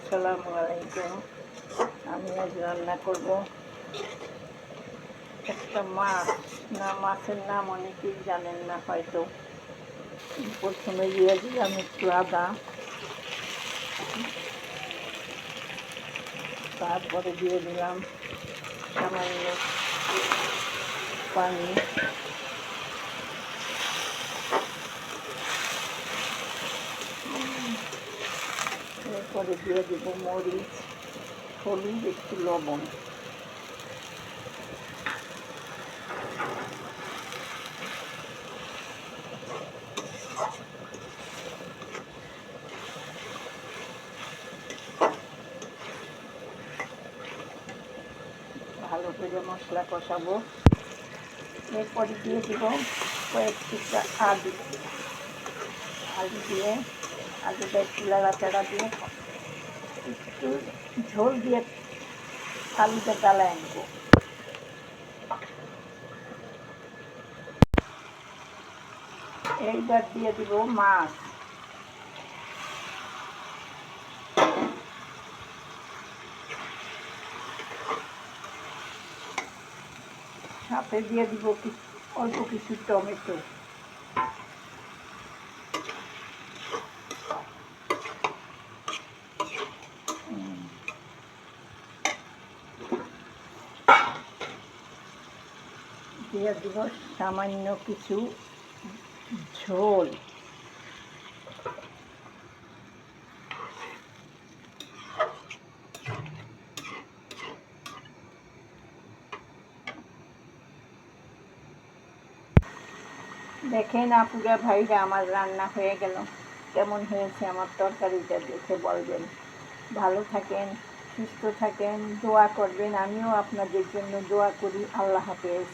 আসসালামু আলাইকুম। আমি আজ রান্না করব একটা মাছ। মাছের নাম অনেকেই জানেন না হয়তো। প্রথমে দিয়ে দিলাম একটু আদা, তারপরে দিয়ে দিলাম সামান্য পানি, এরপরে দিয়ে দেবো মরিচ, হলুদ, একটু লবণ। ভালো করে মশলা কষাবো। এরপরে দিয়ে দিব কয়েক টুকরা আলু। আলু দিয়ে আলুটা একটু লাড়াচাড়া দিয়ে একটু ঝোল দিয়ে আলুটা গালায় আনবো। এইবার দিয়ে দিব মাছ। সাথে দিয়ে দিব অল্প কিছু টমেটো। দিয়ে দিব সামান্য কিছু ঝোল। দেখেন আপুরা ভাইরা, আমার রান্না হয়ে গেল। কেমন হয়েছে আমার তরকারিটা দেখে বলবেন। ভালো থাকেন, সুস্থ থাকেন, দোয়া করবেন। আমিও আপনাদের জন্য দোয়া করি। আল্লাহ হাফেজ।